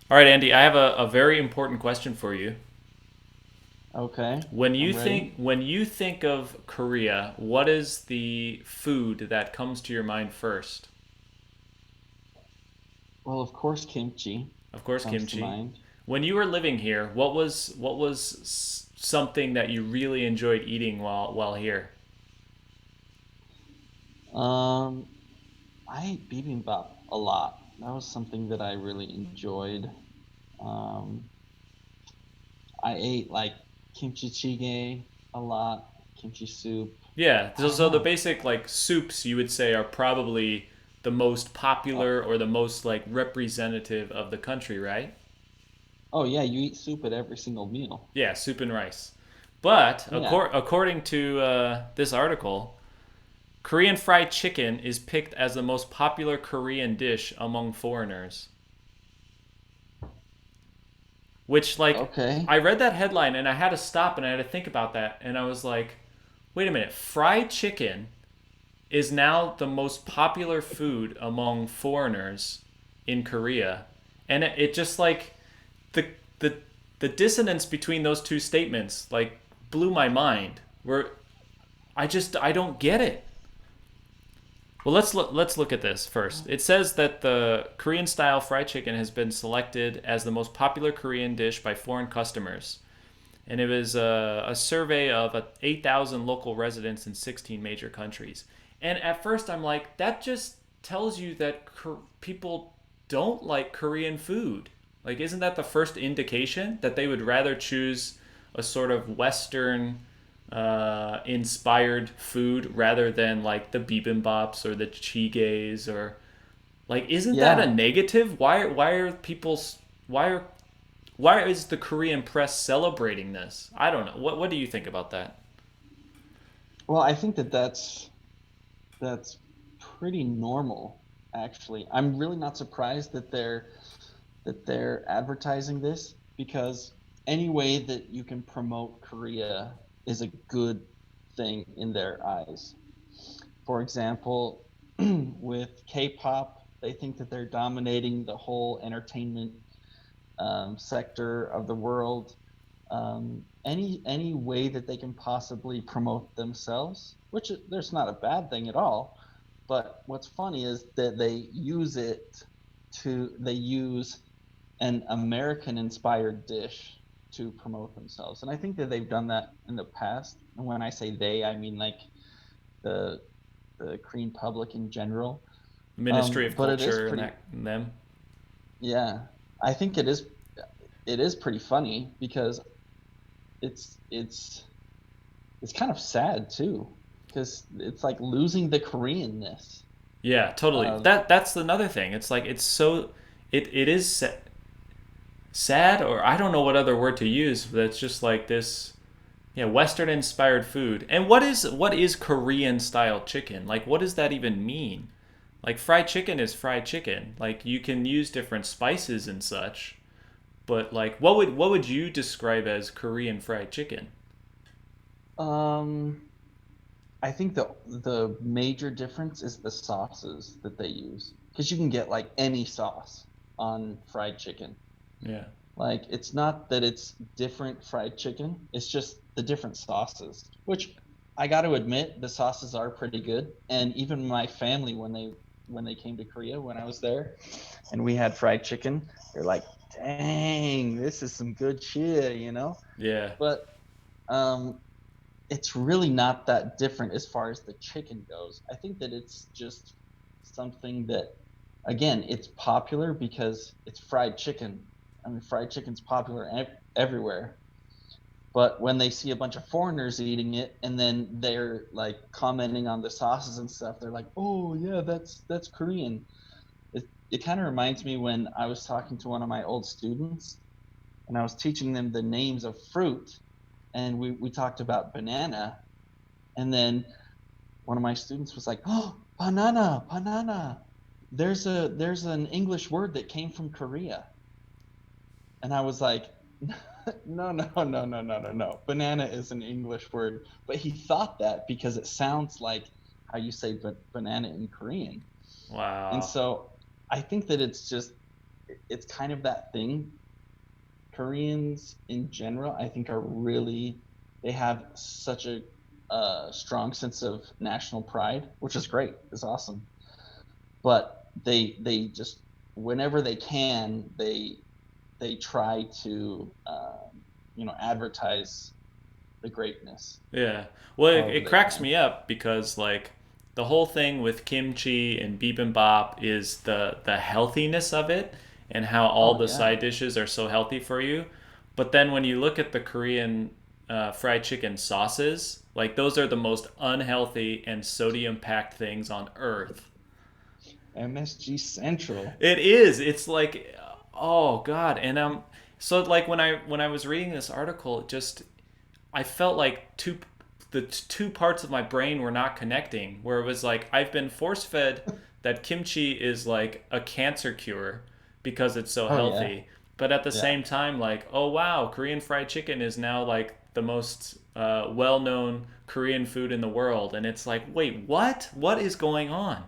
All right, Andy, I have a very important question for you. Okay, When you I'm ready. think of Korea, what is the food that comes to your mind first? Well, of course, kimchi Of course, comes to kimchi. mind. When you were living here, what was something that you really enjoyed eating while here? Um, I ate bibimbap a lot. That was something that I really enjoyed. Um, I ate like kimchi jjigae a lot, kimchi soup. Yeah, I don't so the know. basic like soups you would say are probably the most Oh, popular or the most like representative of the country, right? oh yeah, you eat soup at every single meal. Yeah, soup and rice. But Yeah. according to this article, Korean fried chicken is picked as the most popular Korean dish among foreigners. Which, like, Okay. I read that headline and I had to stop and I had to think about that. And I was like, wait a minute, fried chicken is now the most popular food among foreigners in Korea. And it just like the the the dissonance between those two statements like blew my mind. Where I don't get it. Well, let's look at this first. It says that the Korean style fried chicken has been selected as the most popular Korean dish by foreign customers, and it was a survey of 8,000 local residents in 16 major countries. And at first, I'm like, that just tells you that people don't like Korean food. Like, isn't that the first indication that they would rather choose a sort of Western inspired food rather than like the bibimbops or the chigays or like isn't that a Yeah. negative? Why are people why are why is the Korean press celebrating this? I don't know. What do you think about that? Well, I think that that's pretty normal, actually. I'm really not surprised that they're advertising this because any way that you can promote Korea is a good thing in their eyes. For example, with K-pop, they think that they're dominating the whole entertainment sector of the world. Any way that they can possibly promote themselves, which there's not a bad thing at all. But what's funny is that they use an American inspired dish to promote themselves. And I think that they've done that in the past. And when I say they, I mean like the the Korean public in general. Ministry of But it is Culture and pretty, that and them. yeah. I think it is pretty funny because it's it's kind of sad too because it's like losing the Koreanness Yeah, totally. of That's another thing. It's like it's so it is sad or I don't know what other word to use. But it's just like this yeah, Western inspired food. And what is Korean style chicken? Like what does that even mean? Like fried chicken is fried chicken. Like you can use different spices and such, but like what would you describe as Korean fried chicken? um I think the major difference is the sauces that they use because you can get like any sauce on fried chicken. Yeah. Like it's not that it's different fried chicken, it's just the different sauces, which I got to admit the sauces are pretty good. And even my family when they came to Korea when I was there and we had fried chicken, they're like, "Dang, this is some good shit." Yeah. But um it's really not that different as far as the chicken goes. I think that it's just something that, again, it's popular because it's fried chicken. I mean, fried chicken's popular everywhere. But when they see a bunch of foreigners eating it and then they're like commenting on the sauces and stuff, they're like, "Oh yeah, that's Korean." It kind of reminds me when I was talking to one of my old students and I was teaching them the names of fruit, and we talked about banana, and then one of my students was like, "Oh, banana, banana. There's an English word that came from Korea." And I was like, "No, no, no, no, no, no, no. Banana is an English word." But he thought that because it sounds like how you say banana in Korean. And Wow. so I think that it's just it's kind of that thing. Koreans in general, I think, are really, they have such a strong sense of national pride, which is great. It's awesome. But they just, whenever they can, they try to advertise the greatness Yeah. Well, however it they cracks can. me up because like the whole thing with kimchi and bibimbap is the healthiness of it and how all Oh the yeah, side dishes are so healthy for you. But then when you look at the Korean fried chicken sauces, like those are the most unhealthy and sodium packed things on earth. MSG Central. It is. It's like, oh god. And so like when I was reading this article, it just I felt like the two parts of my brain were not connecting. Where it was like I've been force fed that kimchi is like a cancer cure because it's so Oh yeah, healthy, but at the yeah, same time, like oh wow, Korean fried chicken is now like the most well known Korean food in the world, and it's like wait what? What is going on?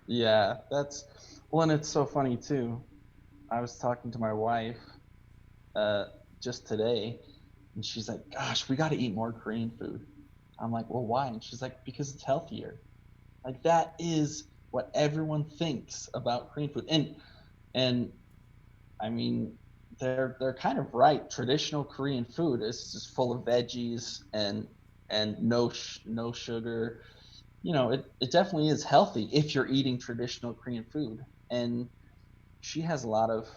yeah. That's, well, and it's so funny too. I was talking to my wife uh, just today, and she's like, "Gosh, we got to eat more Korean food." I'm like, "Well, why?" And she's like, "Because it's healthier." Like that is what everyone thinks about Korean food, and I mean, they're kind of right. Traditional Korean food is just full of veggies and no sugar. It definitely is healthy if you're eating traditional Korean food. And she has a lot of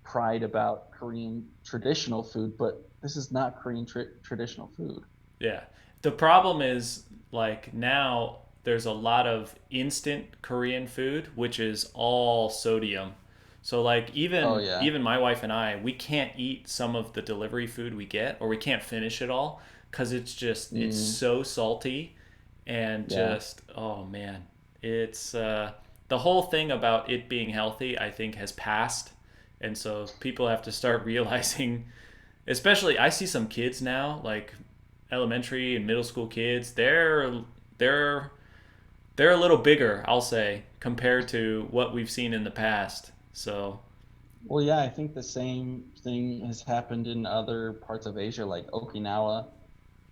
pride about Korean traditional food, but this is not Korean traditional food. Yeah. The problem is like now there's a lot of instant Korean food which is all sodium. So like Oh even yeah. even my wife and I, we can't eat some of the delivery food we get or we can't finish it all cuz it's Mm, so salty and yeah. just oh man. It's the whole thing about it being healthy I think has passed. And so people have to start realizing especially I see some kids now like elementary and middle school kids, they're they're a little bigger, I'll say, compared to what we've seen in the past. So Well, yeah, I think the same thing has happened in other parts of Asia, like Okinawa.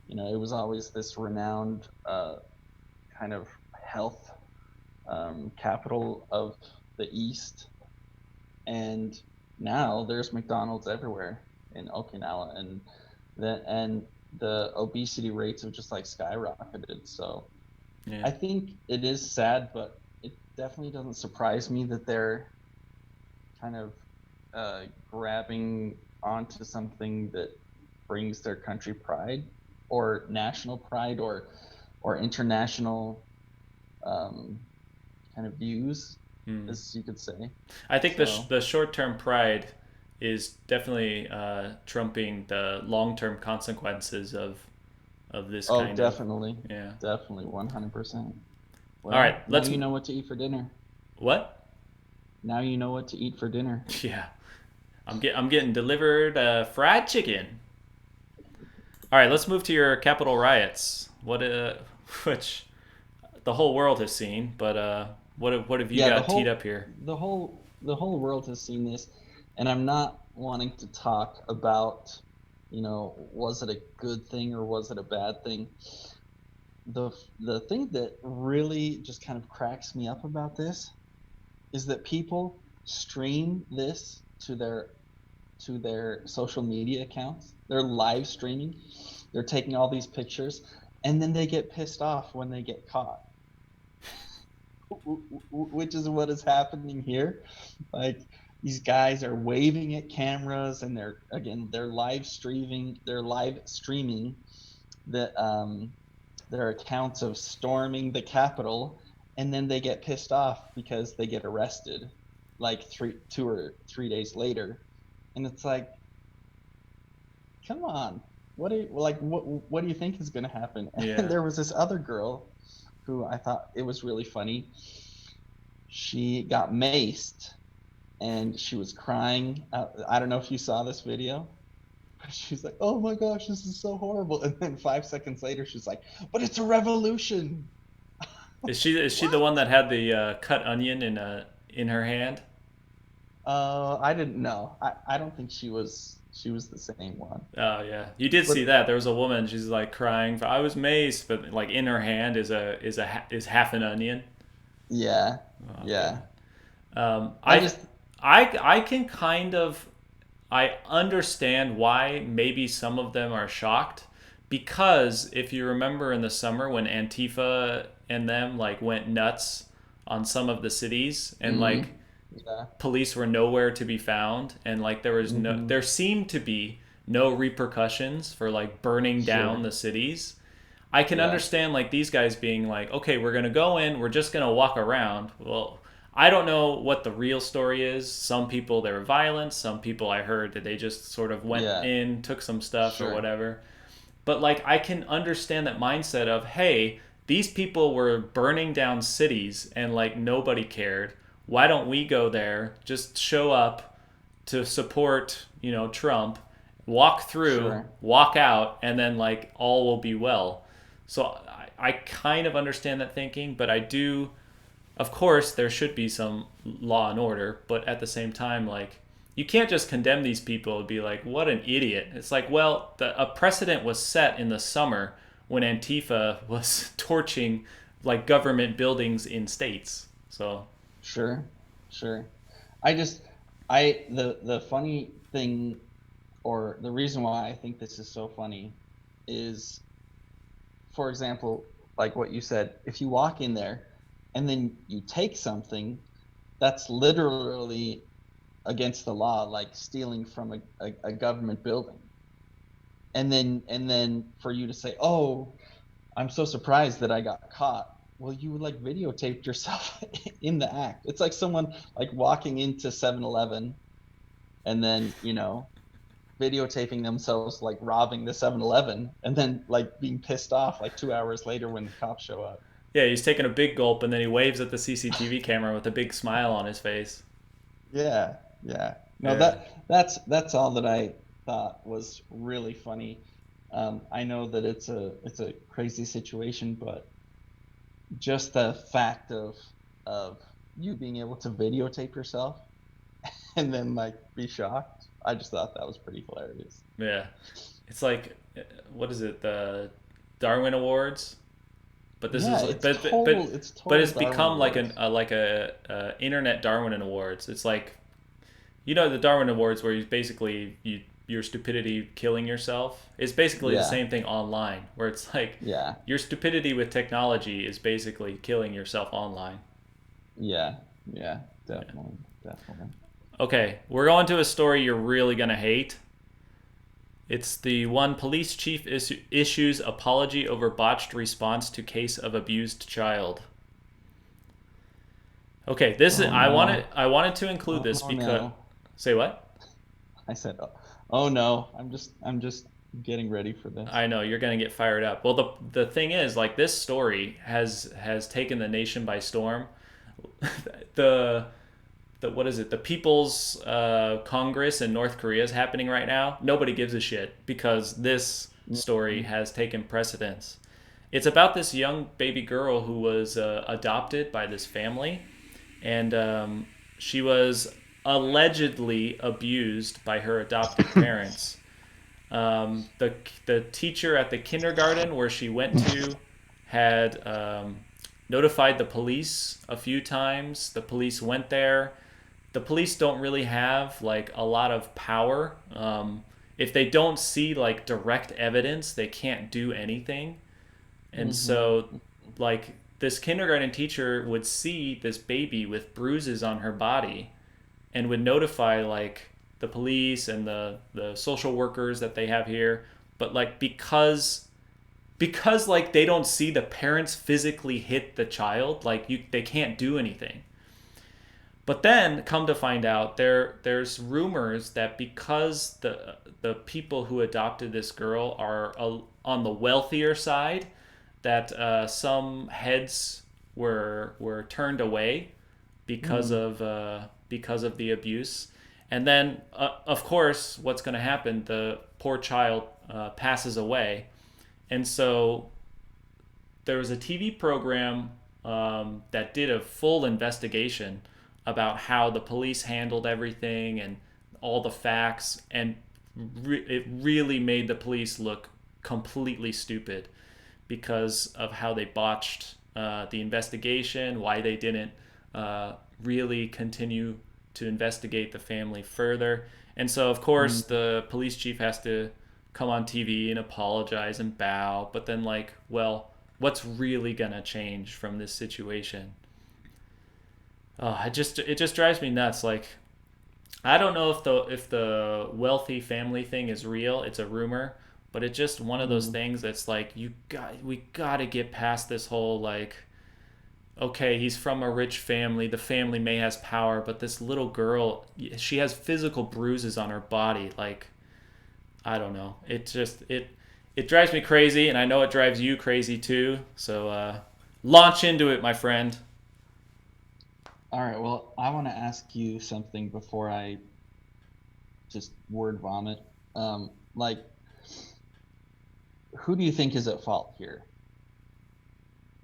It was always this renowned kind of health capital of the East, and now there's McDonald's everywhere in Okinawa, and the obesity rates have just like skyrocketed. So yeah, I think it is sad, but it definitely doesn't surprise me that they're kind of grabbing onto something that brings their country pride or national pride or international um, kind of views, hmm. as you could say. I think So, the short term pride is definitely trumping the long term consequences of this oh, kind of definitely, yeah. definitely, 100%. All right, Well, now let's you know what to eat for dinner. what? Now you know what to eat for dinner. Yeah, I'm getting delivered fried chicken. All right, let's move to your Capitol riots. What which the whole world has seen, but what have you Yeah, the got teed whole up here? the whole world has seen this, and I'm not wanting to talk about, was it a good thing or was it a bad thing? The thing that really just kind of cracks me up about this is that people stream this to their social media accounts. They're live streaming. They're taking all these pictures, and then they get pissed off when they get caught, which is what is happening here. Like, these guys are waving at cameras, and they're live streaming their accounts of storming the Capitol, and then they get pissed off because they get arrested like 2 or 3 days later, and it's like, come on, what do you think is going to happen? And Yeah. there was this other girl who I thought it was really funny. She got maced and she was crying. I don't know if you saw this video. She's like, "Oh my gosh, this is so horrible!" And then 5 seconds later, she's like, "But it's a revolution." Is she the What? one that had the cut onion in her hand? I didn't know. I don't think she was the same one. Oh yeah, you did see But that. There was a woman. She's like crying. I was maced, but like in her hand is half an onion. yeah, Oh god. yeah. Um, I I just I can kind of I understand why maybe some of them are shocked because if you remember in the summer when Antifa and them like went nuts on some of the cities and like mm, yeah. police were nowhere to be found and like Hmm. there seemed to be no repercussions for like burning down Sure. the cities. I can Yeah. understand like these guys being like, okay, we're gonna go in, we're just gonna walk around. Well, I don't know what the real story is. Some people they were violent. Some people I heard that they just sort of went Yeah. in, took some stuff or Sure. whatever. But like I can understand that mindset of, hey, these people were burning down cities and like nobody cared. Why don't we go there? Just show up to support, Trump, walk through, Sure. walk out, and then like all will be well. So I kind of understand that thinking, but I do, of course, there should be some law and order, but at the same time, like, you can't just condemn these people and be like, what an idiot. It's like, well, a precedent was set in the summer when Antifa was torching like government buildings in states. So, Sure. Sure. I just the funny thing, or the reason why I think this is so funny is, for example, like what you said, if you walk in there and then you take something, that's literally against the law, like stealing from a government building. And then for you to say, "Oh, I'm so surprised that I got caught." Well, you like videotaped yourself in the act. It's like someone like walking into 7-Eleven and then, videotaping themselves like robbing the 7-Eleven and then like being pissed off like 2 hours later when the cops show up. yeah, he's taking a big gulp and then he waves at the CCTV camera with a big smile on his face. Yeah, yeah. No, Yeah. that's all that I thought was really funny. I know that it's a crazy situation, but just the fact of you being able to videotape yourself and then like be shocked, I just thought that was pretty hilarious. Yeah. It's like, what is it? The Darwin Awards? But this Yeah, is it's but total it's but total it's Darwin become like Awards. a internet Darwin Awards. It's like the Darwin Awards where you basically your stupidity killing yourself. It's basically the Yeah, same thing online where it's like yeah, your stupidity with technology is basically killing yourself online. yeah, yeah, Yeah. definitely, definitely. Okay, we're going to a story you're really gonna hate. It's the one police chief issues apology over botched response to case of abused child. Okay, this is Oh no. I wanted to include this Oh because no. say what? I said, oh no. I'm just getting ready for this. I know you're gonna get fired up. Well, the thing is, like this story has taken the nation by storm. the the what is it? The People's Congress in North Korea is happening right now. Nobody gives a shit because this story Mhm. has taken precedence. It's about this young baby girl who was adopted by this family, and she was allegedly abused by her adoptive parents. The teacher at the kindergarten where she went to had notified the police a few times. The police went there. The police don't really have like a lot of power. If they don't see like direct evidence, they can't do anything. And Mhm. so, like, this kindergarten teacher would see this baby with bruises on her body and would notify, like, the police and the social workers that they have here. But, like, because like they don't see the parents physically hit the child, like they can't do anything. But then come to find out there's rumors that because the people who adopted this girl are on the wealthier side, that some heads were turned away Mm. because of the abuse, and then of course what's going to happen? The poor child passes away, and so there was a TV program that did a full investigation about how the police handled everything and all the facts, and it really made the police look completely stupid because of how they botched the investigation, why they didn't really continue to investigate the family further. And so, of course, Mm. the police chief has to come on TV and apologize and bow. But then, like, well, what's really gonna change from this situation? It just drives me nuts. Like, I don't know if the wealthy family thing is real. It's a rumor, but it's just one of those Mm. things that's like we got to get past this whole like, okay, he's from a rich family. The family may has power, but this little girl, she has physical bruises on her body. Like, I don't know. It drives me crazy, and I know it drives you crazy too. So launch into it, my friend. All right. Well, I want to ask you something before I just word vomit. Like, who do you think is at fault here?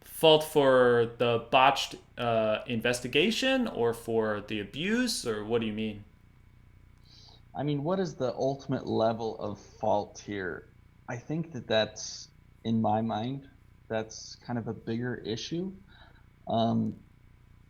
Fault for the botched investigation, or for the abuse, or what do you mean? I mean, what is the ultimate level of fault here? I think that that's, in my mind, that's kind of a bigger issue. Um,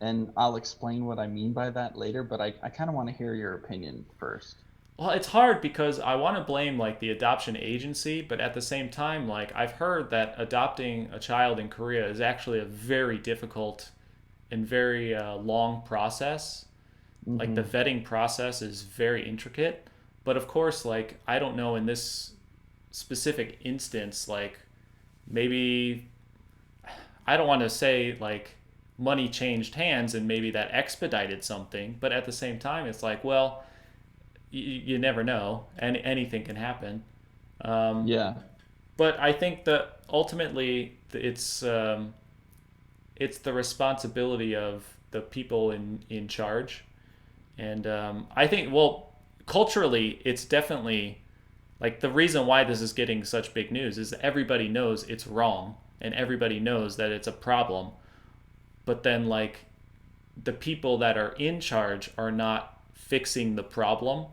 and I'll explain what I mean by that later, but I kind of want to hear your opinion first. Well, it's hard because I want to blame like the adoption agency, but at the same time, like I've heard that adopting a child in Korea is actually a very difficult and very long process. Like the Hmm. vetting process is very intricate, but of course, like I don't know in this specific instance, like maybe I don't want to say like money changed hands and maybe that expedited something, but at the same time, it's like, well, you never know, and anything can happen. Um, Yeah. but I think that ultimately it's the responsibility of the people in charge, and I think well culturally it's definitely like the reason why this is getting such big news is that everybody knows it's wrong and everybody knows that it's a problem, but then like the people that are in charge are not fixing the problem.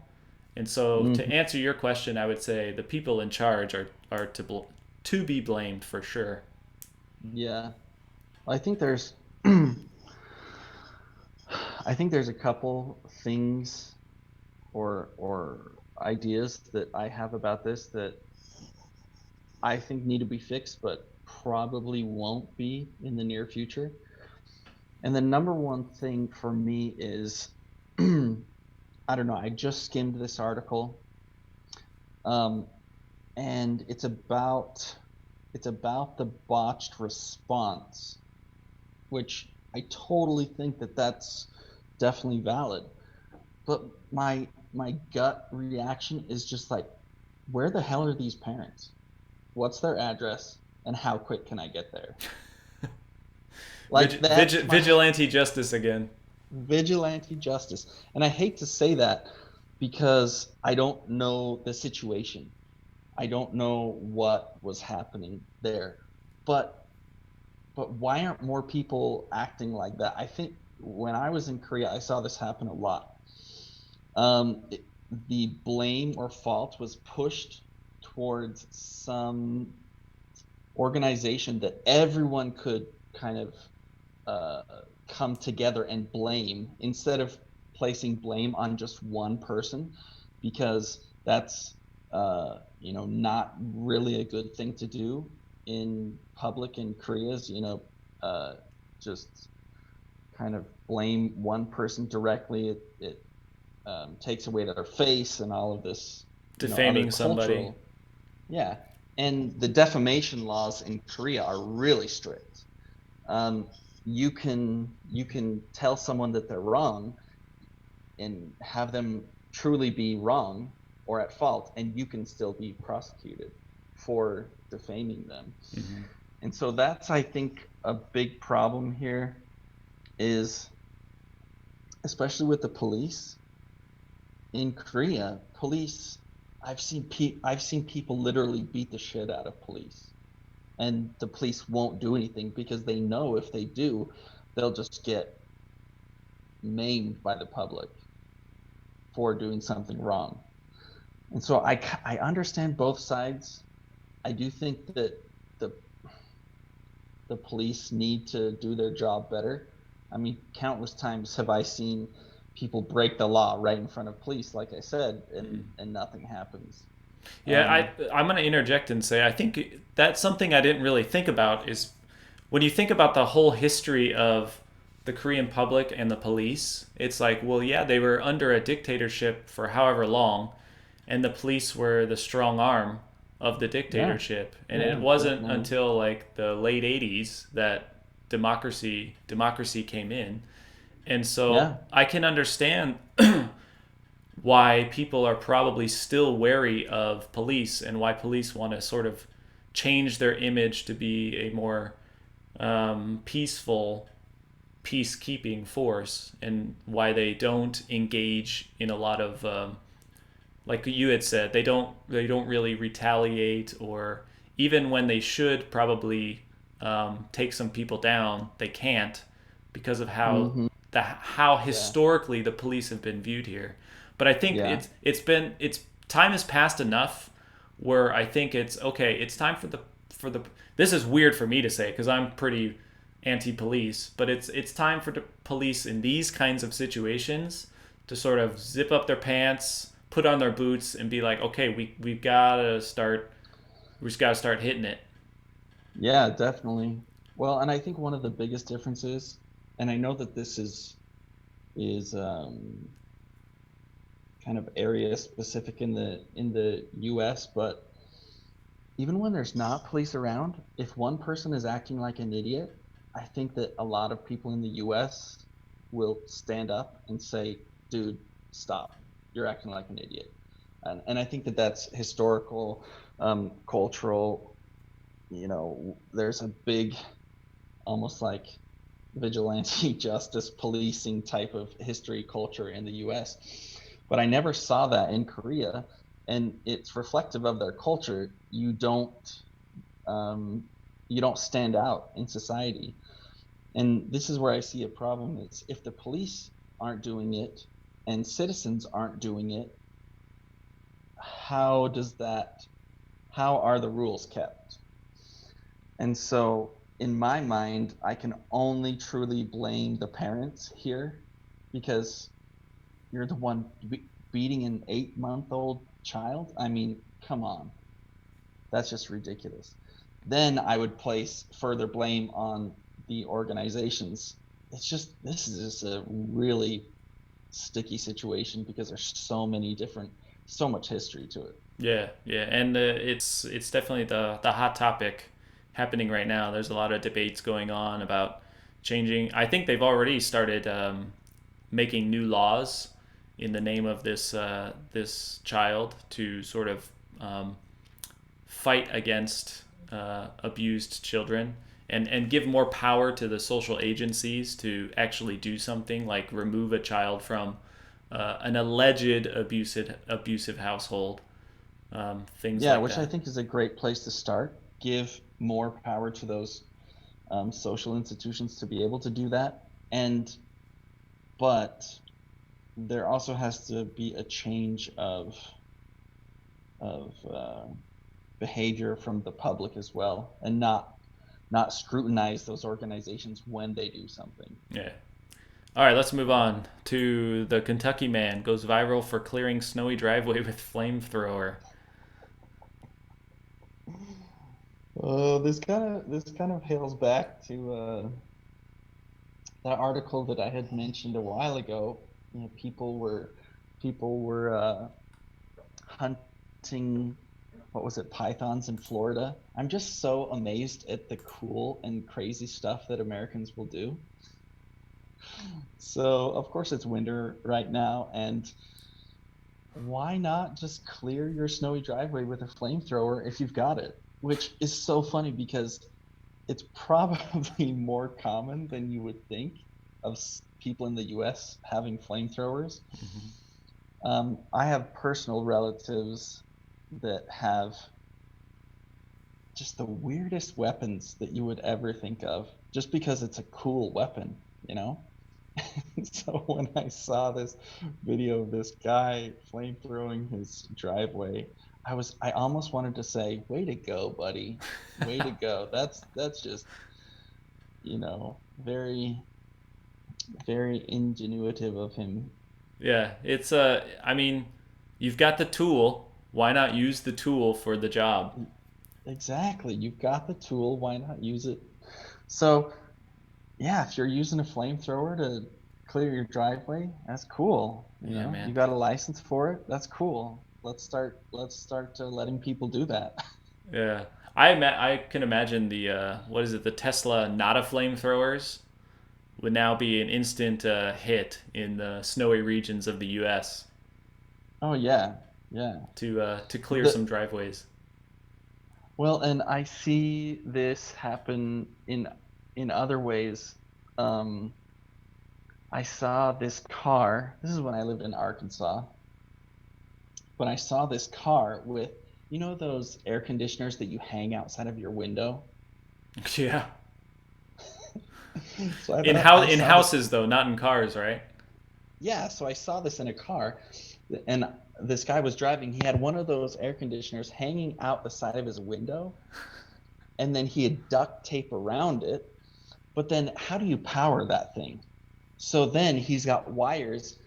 And so, to Hmm. answer your question, I would say the people in charge are to be blamed for sure. Yeah. I think there's I think there's a couple things or ideas that I have about this that I think need to be fixed, but probably won't be in the near future. And the number one thing for me is I don't know, I just skimmed this article, um, and it's about the botched response, which I totally think that that's definitely valid. But my gut reaction is just like, where the hell are these parents? What's their address, and how quick can I get there? Like, that's my Vigilante justice again. vigilante justice. And I hate to say that because I don't know the situation. I don't know what was happening there. But why aren't more people acting like that? I think when I was in Korea, I saw this happen a lot. The blame or fault was pushed towards some organization that everyone could kind of uh, come together and blame, instead of placing blame on just one person, because that's not really a good thing to do in public in Korea's, uh, just kind of blame one person directly. It takes away their face and all of this, other Defaming somebody. cultural. Yeah. And the defamation laws in Korea are really strict. um, you can tell someone that they're wrong and have them truly be wrong or at fault, and you can still be prosecuted for defaming them. Mm-hmm. And so that's, I think, a big problem here, is especially with the police in Korea. Police, I've seen people literally beat the shit out of police, and the police won't do anything because they know if they do, they'll just get maimed by the public for doing something wrong. And so I understand both sides. I do think that the the police need to do their job better. I mean, countless times have I seen people break the law right in front of police, like I said, and nothing happens. Yeah, Um, I'm going to interject and say I think that's something I didn't really think about is when you think about the whole history of the Korean public and the police, it's like, well, yeah, they were under a dictatorship for however long, and the police were the strong arm of the yeah, dictatorship. And it yeah, wasn't definitely. until like the late 80s that democracy came in. And so Yeah, I can understand why people are probably still wary of police and why police want to sort of change their image to be a more peaceful peacekeeping force, and why they don't engage in a lot of like you had said, they don't really retaliate, or even when they should probably take some people down, they can't because of hmm, how yeah, historically the police have been viewed here. But I think yeah, it's time has passed enough where I think it's okay. It's time for the. This is weird for me to say because I'm pretty anti-police, but it's time for the police in these kinds of situations to sort of zip up their pants, put on their boots, and be like, okay, we just gotta start hitting it. yeah, definitely. Well, and I think one of the biggest differences, and I know that this is kind of area specific in the US, but even when there's not police around, if one person is acting like an idiot, I think that a lot of people in the US will stand up and say, dude, stop. You're acting like an idiot. And I think that that's historical, cultural. There's a big, almost like vigilante justice policing type of history culture in the US. But I never saw that in Korea. And it's reflective of their culture. Um, you don't stand out in society. And this is where I see a problem is if the police aren't doing it and citizens aren't doing it, how does that how are the rules kept? And so in my mind, I can only truly blame the parents here because you're the one beating an 8-month-old child. I mean, come on. That's just ridiculous. Then I would place further blame on the organizations. This is just a really sticky situation because there's so much history to it. Yeah, yeah, and it's definitely the hot topic happening right now. There's a lot of debates going on about changing. I think they've already started making new laws in the name of this child to sort of um, fight against abused children, and give more power to the social agencies to actually do something like remove a child from an alleged abusive household, things Yeah, like which I that. think is a great place to start. Give more power to those social institutions to be able to do that. But there also has to be a change of behavior from the public as well, and not scrutinize those organizations when they do something. Yeah. All right, let's move on to the Kentucky man goes viral for clearing snowy driveway with flamethrower. This kind of hails back to that article that I had mentioned a while ago. People were hunting, what was it, pythons in Florida. I'm just so amazed at the cool and crazy stuff that Americans will do. So of course it's winter right now, and why not just clear your snowy driveway with a flamethrower if you've got it? Which is so funny because it's probably more common than you would think of people in the US having flamethrowers. I have personal relatives that have just the weirdest weapons that you would ever think of, just because it's a cool weapon, you know? So when I saw this video of this guy flamethrowing his driveway, I almost wanted to say, "Way to go, buddy. Way to go." That's just, very very ingenuitive of him. Yeah, it's I mean, you've got the tool. Why not use the tool for the job? Exactly. You've got the tool, why not use it? So, yeah, if you're using a flamethrower to clear your driveway, that's cool. Yeah, You man. got a license for it, that's cool. Let's start letting people do that. Yeah, I can imagine the what is it? The Tesla Nada flamethrowers would now be an instant hit in the snowy regions of the U.S. Oh yeah. Yeah. To clear some The driveways. Well, and I see this happen in other ways. Um, I saw this car. This is when I lived in Arkansas. When I saw this car with, those air conditioners that you hang outside of your window. Yeah, So I in saw this. houses though, not in cars, right? Yeah, so I saw this in a car, and this guy was driving. He had one of those air conditioners hanging out the side of his window, and then he had duct tape around it. But then, how do you power that thing? So then he's got wires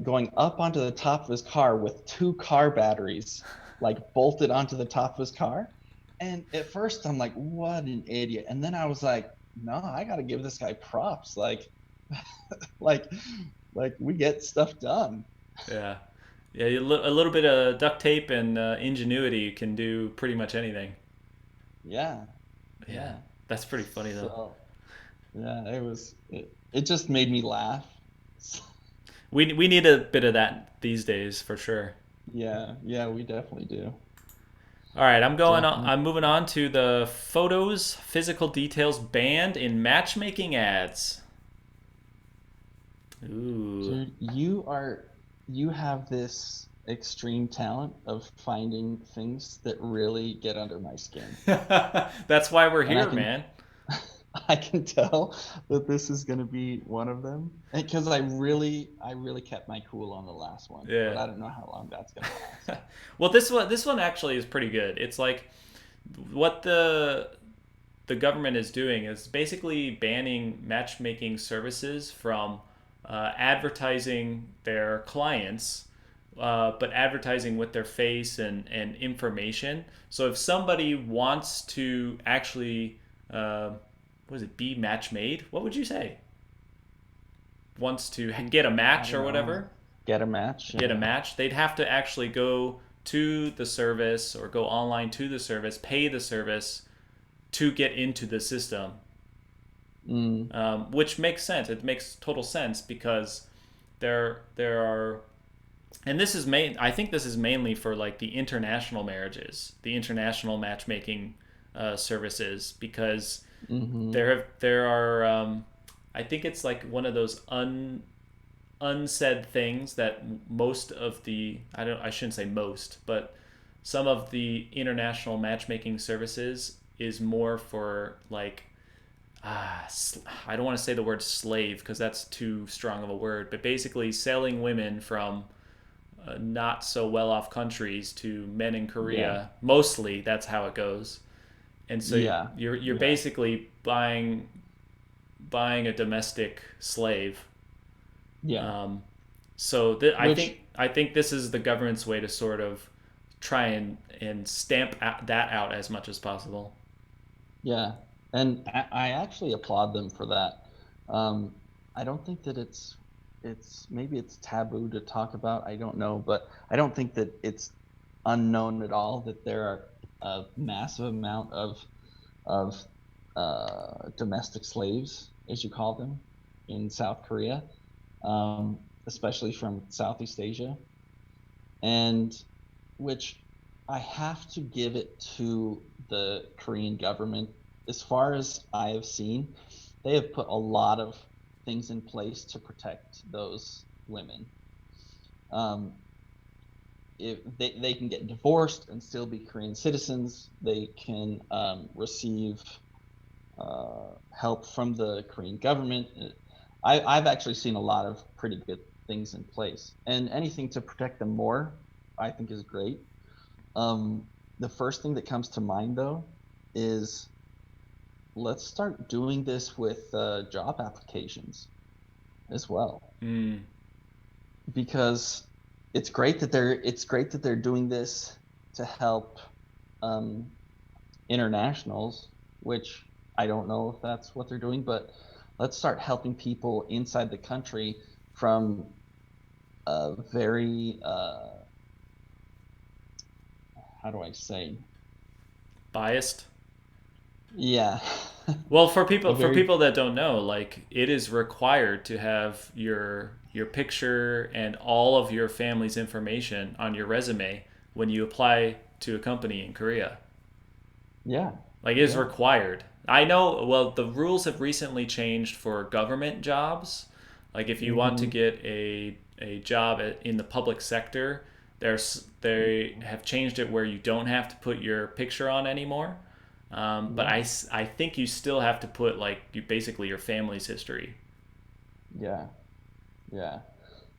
going up onto the top of his car with two car batteries, like bolted onto the top of his car. And at first, I'm like, what an idiot. And then I was like, no, I got to give this guy props. Like, like we get stuff done. Yeah, yeah. A little bit of duct tape and ingenuity can do pretty much anything. Yeah, Yeah, yeah. that's pretty funny though. So yeah, it just made me laugh. We need a bit of that these days for sure. Yeah, yeah, we definitely do. All right, I'm going on. Definitely. I'm moving on to the photos, physical details banned in matchmaking ads. Ooh, Dude, you have this extreme talent of finding things that really get under my skin. that's why we're And I here, can man. I can tell that this is going to be one of them because I really kept my cool on the last one, but Yeah. I don't know how long that's going to last. Well, this one actually is pretty good. It's like what the government is doing is basically banning matchmaking services from advertising their clients, but advertising with their face and information. So if somebody wants to actually, what is it, be match made, what would you say? Wants to get a I match don't or know. whatever, Get a match, get a yeah. match, they'd have to actually go to the service or go online to the service, pay the service to get into the system, Mm, which makes sense. It makes total sense because there are, and this is main. I think this is mainly for like the international marriages, the international matchmaking services, because mm-hmm. there are. I think it's like one of those unsaid things that most of the I shouldn't say most, but some of the international matchmaking services is more for like I don't want to say the word slave because that's too strong of a word, but basically selling women from not so well off countries to men in Yeah. Korea. Mostly that's how it goes. And so Yeah. you're Yeah. basically buying a domestic slave. Yeah. So Which I think this is the government's way to sort of try and stamp that out as much as possible. Yeah, and I actually applaud them for that. I don't think that it's maybe it's taboo to talk about. I don't know, but I don't think that it's unknown at all that there are a massive amount of domestic slaves, as you call them, in South Korea, especially from Southeast Asia, and which I have to give it to the Korean government. As far as I have seen, they have put a lot of things in place to protect those women. Um, if they can get divorced and still be Korean citizens, they can receive help from the Korean government. I've actually seen a lot of pretty good things in place, and anything to protect them more, I think is great. Um, the first thing that comes to mind though is let's start doing this with job applications as well, Mm. because it's great that they're doing this to help um, internationals, which I don't know if that's what they're doing, but let's start helping people inside the country from a very how do I say? Biased. Yeah. Well, A for very people that don't know, like it is required to have your picture and all of your family's information on your resume when you apply to a company in Korea. yeah. Like it is Yeah. required. I know. Well, the rules have recently changed for government jobs. Like if you want to Mhm. get a job in the public sector, they have changed it where you don't have to put your picture on anymore. But Yeah. I think you still have to put like you basically your family's history. Yeah. Yeah.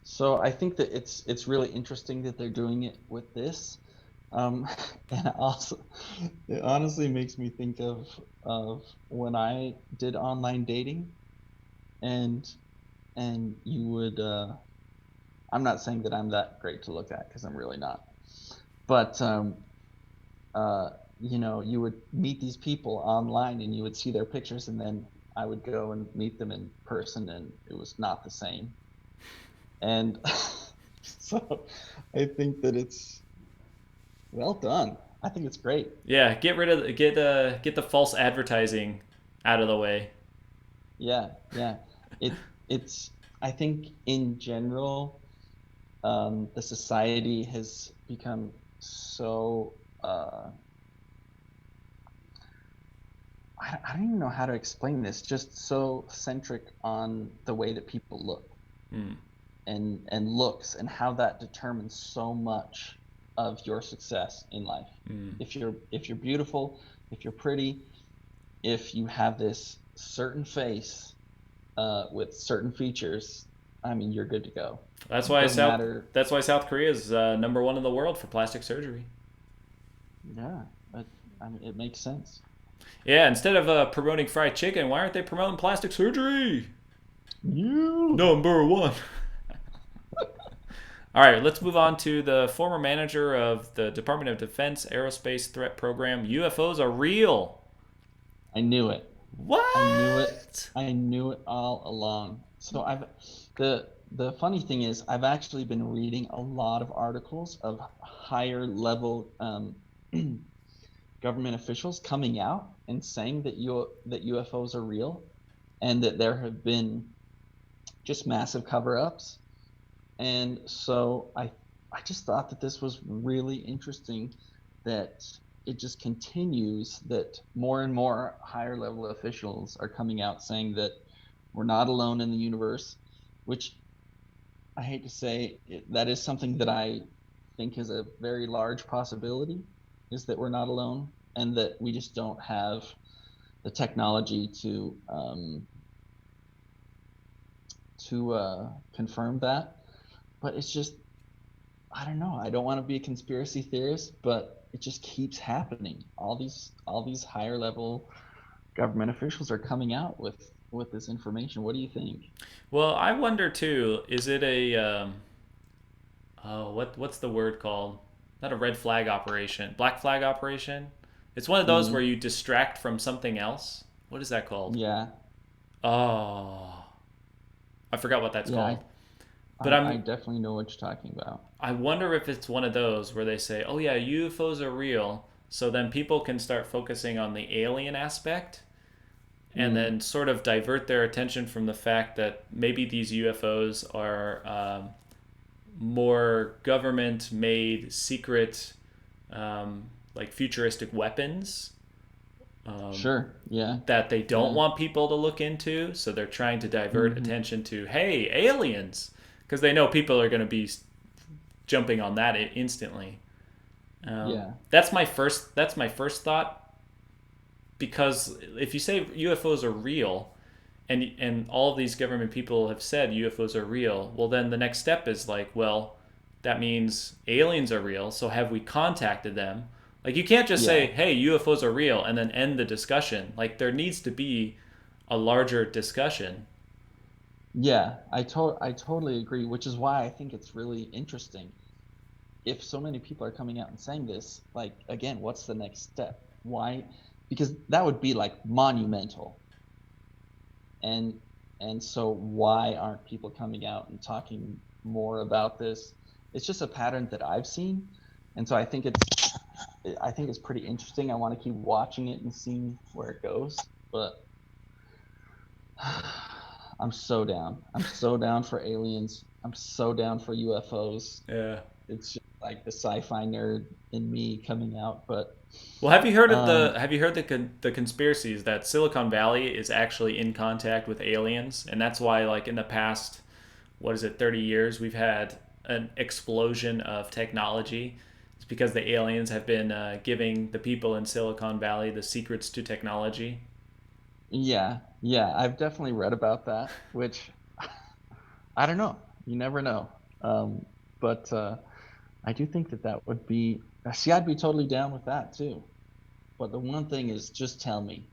So I think that it's really interesting that they're doing it with this. Um, and also, it honestly makes me think of when I did online dating, and you would I'm not saying that I'm that great to look at because I'm really not, but uh, you know, you would meet these people online and you would see their pictures, and then I would go and meet them in person, and it was not the same. And so I think that it's well done. I think it's great. Yeah, get the false advertising out of the way. Yeah, yeah. It's I think in general, the society has become so I don't even know how to explain this, just so centric on the way that people look Mm, and looks and how that determines so much of your success in life. mm. If you're beautiful, if you're pretty, if you have this certain face with certain features, I mean, you're good to go. That's It why doesn't South matter. that's why South Korea is number one in the world for plastic surgery. Yeah, but I mean, it makes sense. Yeah, instead of promoting fried chicken, why aren't they promoting plastic surgery? You. Number one. All right, let's move on to the former manager of the Department of Defense Aerospace Threat Program. UFOs are real. I knew it. I knew it. What? I knew it all along. So I've the funny thing is I've actually been reading a lot of articles of higher level government officials coming out and saying that UFOs are real, and that there have been just massive cover-ups. And so I just thought that this was really interesting, that it just continues, that more and more higher level officials are coming out saying that we're not alone in the universe, which I hate to say that is something that I think is a very large possibility, is that we're not alone and that we just don't have the technology to confirm that. But it's just I don't know. I don't want to be a conspiracy theorist, but it just keeps happening. All these higher level government officials are coming out with this information. What do you think? Well, I wonder too. Is it a what's the word called? Not a red flag operation, black flag operation. It's one of those where Mm, you distract from something else. What is that called? yeah, Oh, I forgot what that's yeah. called. But I I'm definitely know what you're talking about. I wonder if it's one of those where they say, "Oh yeah, UFOs are real," so then people can start focusing on the alien aspect and Mm, then sort of divert their attention from the fact that maybe these UFOs are more government-made secret, like futuristic weapons sure. Yeah. that they don't Yeah. want people to look into. So they're trying to divert Hmm. attention to, hey, aliens, because they know people are going to be jumping on that instantly. Yeah. That's my first thought because if you say UFOs are real, and all of these government people have said UFOs are real. Well, then the next step is like, well, that means aliens are real. So have we contacted them? Like you can't just say, Yeah. "Hey, UFOs are real," and then end the discussion. Like there needs to be a larger discussion. Yeah, I totally agree, which is why I think it's really interesting. If so many people are coming out and saying this, like again, what's the next step? Why? Because that would be like monumental. And and so why aren't people coming out and talking more about this? It's just a pattern that I've seen. And so I think it's pretty interesting. I want to keep watching it and seeing where it goes. But I'm so down. I'm so down for aliens. I'm so down for UFOs. Yeah. It's just like the sci-fi nerd in me coming out. But Well, have you heard of the um, the conspiracies that Silicon Valley is actually in contact with aliens, and that's why like in the past, what is it, 30 years, we've had an explosion of technology. It's because the aliens have been giving the people in Silicon Valley the secrets to technology. yeah, yeah, I've definitely read about that, which I don't know. You never know. Um, but I do think that that would be. See, I'd be totally down with that too. But the one thing is, just tell me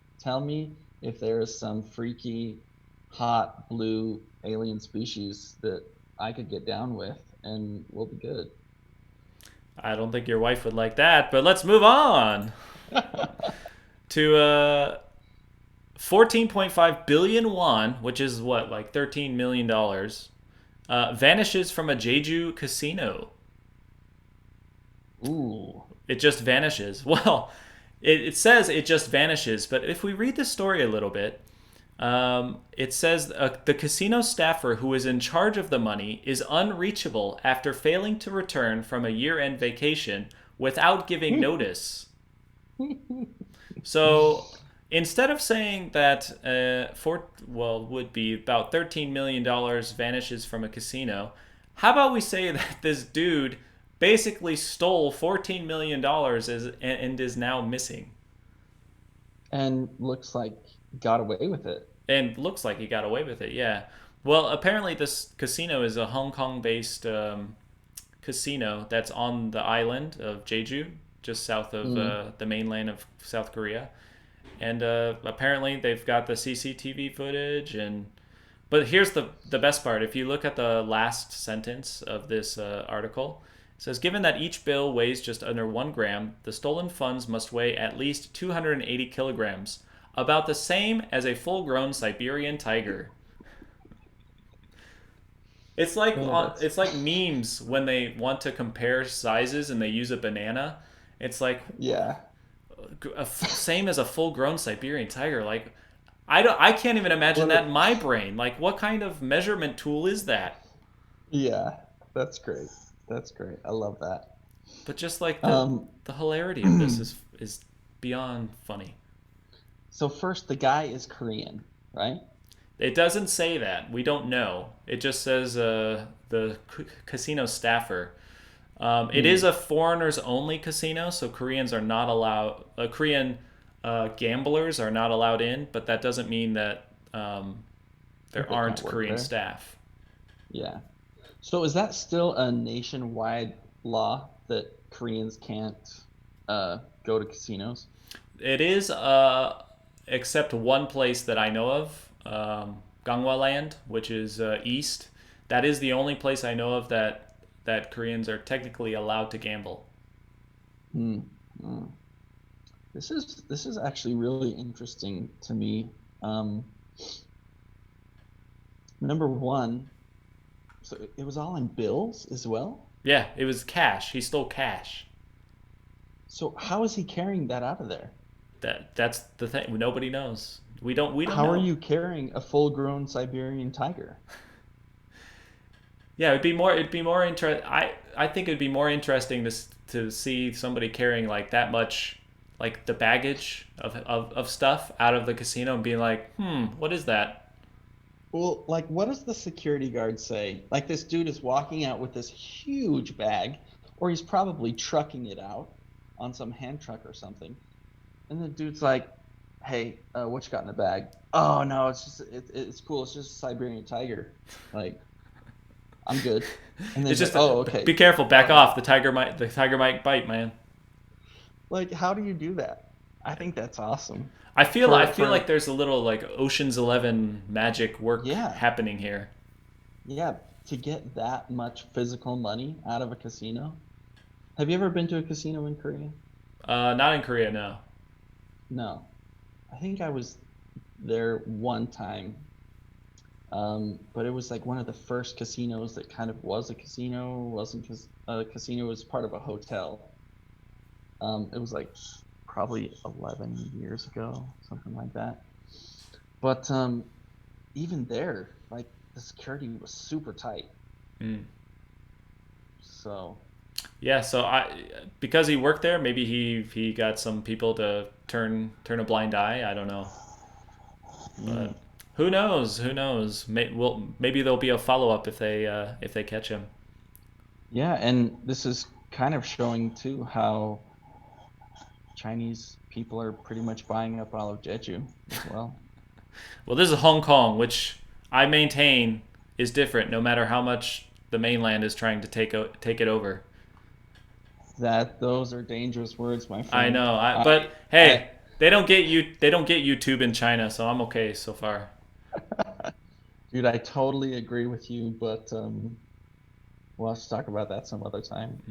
if there is some freaky, hot blue alien species that I could get down with, and we'll be good. I don't think your wife would like that, but let's move on to 14.5 billion won, which is what, like $13 million, vanishes from a Jeju casino. Ooh. It just vanishes. Well, it says it just vanishes, but if we read the story a little bit, it says the casino staffer who is in charge of the money is unreachable after failing to return from a year end vacation without giving notice. So instead of saying that would be about $13 million vanishes from a casino, how about we say that this dude basically stole $14 million and is now missing, And looks like got away with it. and looks like he got away with it. Yeah. Well, apparently this casino is a Hong Kong-based casino that's on the island of Jeju, just south of Mm. the mainland of South Korea. And apparently they've got the CCTV footage. And but here's the best part. If you look at the last sentence of this article, it says, given that each bill weighs just under 1 gram, the stolen funds must weigh at least 280 kilograms, about the same as a full-grown Siberian tiger. Oh, that's It's like memes when they want to compare sizes and they use a banana. It's like yeah. same as a full-grown Siberian tiger. Like I can't even imagine What that a, in my brain. Like what kind of measurement tool is that? yeah, that's great. That's great. I love that. But just like Um, the hilarity of this is beyond funny. so first, the guy is Korean, right? It doesn't say that. We don't know. It just says the casino staffer. It is Mm, a foreigners only casino, so Koreans are not allowed. Korean gamblers are not allowed in, but that doesn't mean that that there they can't aren't work Korean there. staff. Yeah. So is that still a nationwide law that Koreans can't go to casinos? It is, except one place that I know of, Gangwon Land, which is east. That is the only place I know of that Koreans are technically allowed to gamble. Hmm. Hmm. This is actually really interesting to me. Um, Number one, so it was all in bills as well. Yeah, it was cash. He stole cash. So how is he carrying that out of there? That's the thing. Nobody knows. We don't How are know. you carrying a full-grown Siberian tiger? Yeah, it'd be more I think it'd be more interesting to see somebody carrying like that much, like the baggage of stuff out of the casino and being like, what is that? Well, like, what does the security guard say? Like, this dude is walking out with this huge bag, or he's probably trucking it out on some hand truck or something. And the dude's like, hey, what you got in the bag? Oh no, it's cool. It's just a Siberian tiger. Like, I'm good. And then It's he's like, just oh, be okay, careful, go back ahead. off. The tiger might bite, man. Like, how do you do that? I think that's awesome. I For feel like for there's a little like Ocean's 11 magic work yeah, happening here. yeah, to get that much physical money out of a casino. Have you ever been to a casino in Korea? Not in Korea, no. No. I think I was there one time. But it was like one of the first casinos that kind of was a casino, wasn't a casino, it was part of a hotel. It was like probably 11 years ago, something like that. But even there, like the security was super tight. Mm. So, Yeah, so I because he worked there, maybe he got some people to turn a blind eye. I don't know, but mm, who knows? Who knows? Maybe there'll be a follow up if they catch him. yeah, and this is kind of showing too how Chinese people are pretty much buying up all of Jeju as well. Well, this is Hong Kong, which I maintain is different, no matter how much the mainland is trying to take it over. That those are dangerous words, my I friend. know, I but I hey, they don't get YouTube in China, so I'm okay so far. Dude, I totally agree with you, but we'll have to talk about that some other time.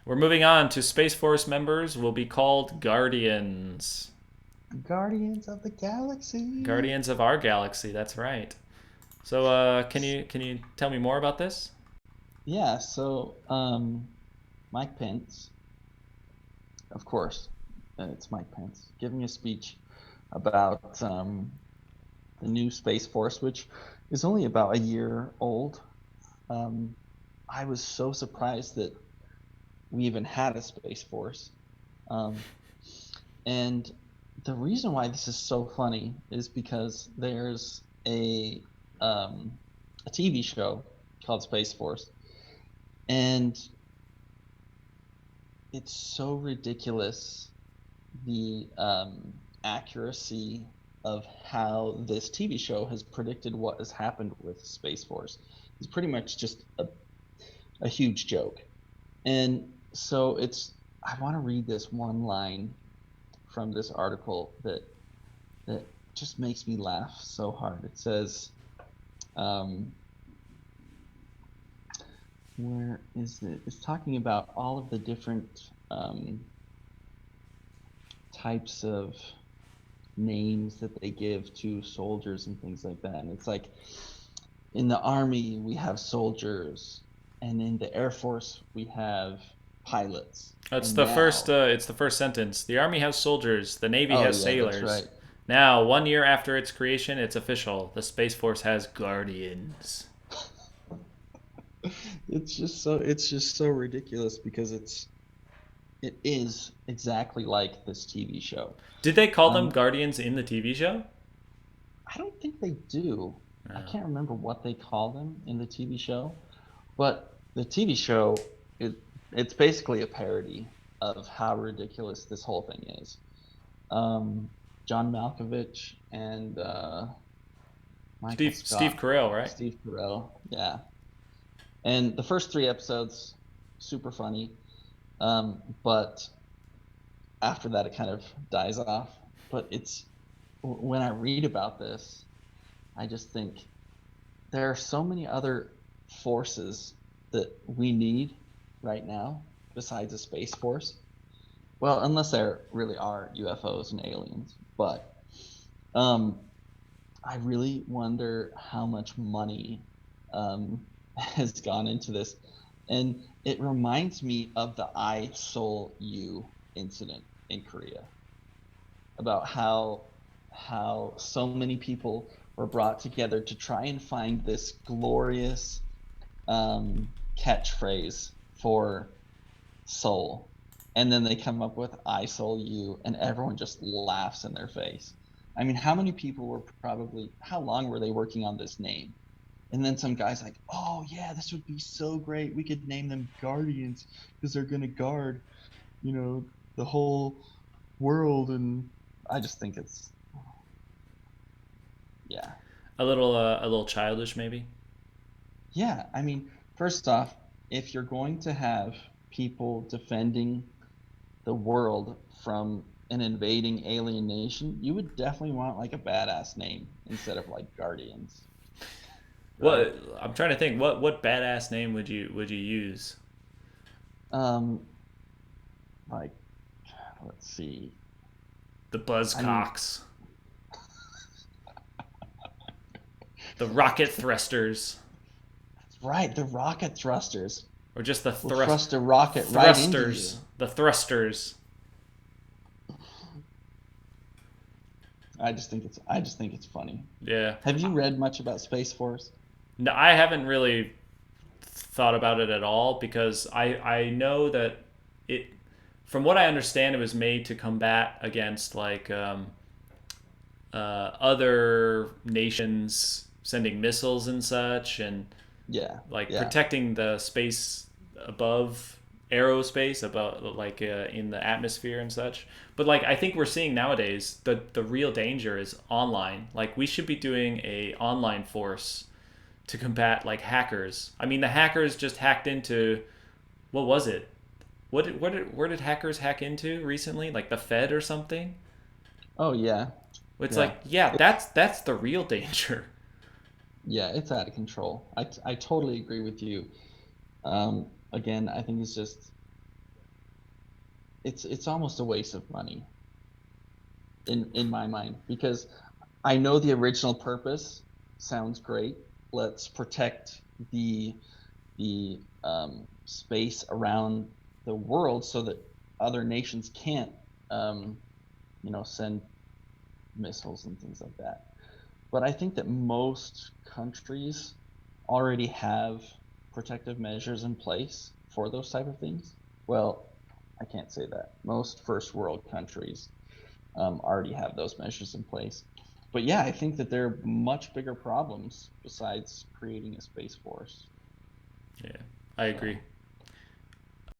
We're moving on to Space Force members will be called Guardians. Guardians of the Galaxy. Guardians of our galaxy. That's right. So, can you tell me more about this? Yeah, so Mike Pence, of course, it's Mike Pence, giving a speech about the new Space Force, which is only about a year old. Um, I was so surprised that we even had a Space Force. Um, And the reason why this is so funny is because there's um, a TV show called Space Force, and it's so ridiculous the accuracy of how this TV show has predicted what has happened with Space Force. It's pretty much just a huge joke. And so I want to read this one line from this article that just makes me laugh so hard. It says, um, where is it? It's talking about all of the different types of names that they give to soldiers and things like that. And it's like in the Army, we have soldiers, and in the Air Force, we have pilots. And now, It's the first sentence. The Army has soldiers. The Navy oh, has yeah, that's sailors. right. Now, 1 year after its creation, it's official. The Space Force has Guardians. It's just so ridiculous because it is exactly like this TV show. Did they call them Um, Guardians in the TV show? I don't think they do. I No. can't remember what they call them in the TV show, but the TV show it's basically a parody of how ridiculous this whole thing is. Um, John Malkovich and Michael Steve Scott, Carell, right? Steve Carell, yeah. And the first three episodes, super funny. But after that, it kind of dies off. But when I read about this, I just think there are so many other forces that we need right now besides a space force. Well, unless there really are UFOs and aliens, but um, I really wonder how much money has gone into this, and it reminds me of the I Soul You incident in Korea about how so many people were brought together to try and find this glorious catchphrase for soul. And then they come up with I soul you, and everyone just laughs in their face. I mean, how many people were how long were they working on this name? And then some guy's like, oh, yeah, this would be so great. We could name them Guardians because they're going to guard, you know, the whole world. And I just think Yeah. A little childish maybe. Yeah. I mean, first off, if you're going to have people defending the world from an invading alien nation, you would definitely want like a badass name instead of like Guardians, right? What I'm trying to think, what badass name would you use? Um, like let's see. The I mean, Buzzcocks, the Rocket Thrusters, that's right, the rocket thrusters or just will thrust a rocket right into thrusters, you. the thrusters. I just think it's funny. Yeah. Have you read much about Space Force? No, I haven't really thought about it at all because I know that it, from what I understand, it was made to combat against like other nations sending missiles and such, and Yeah, like yeah, protecting the space above aerospace about like in the atmosphere and such. But like I think we're seeing nowadays the real danger is online. Like we should be doing a online force to combat like hackers. I mean, the hackers just hacked into, what was it? Where did hackers hack into recently? Like the Fed or something? oh yeah, It's yeah. like, yeah, It's that's the real danger. yeah, it's out of control. I totally agree with you. Again, I think it's just it's almost a waste of money in my mind because I know the original purpose sounds great. Let's protect the space around the world so that other nations can't um, send missiles and things like that. But I think that most countries already have protective measures in place for those type of things. Well, I can't say that. Most first world countries already have those measures in place. But yeah, I think that there are much bigger problems besides creating a space force. Yeah, I So agree.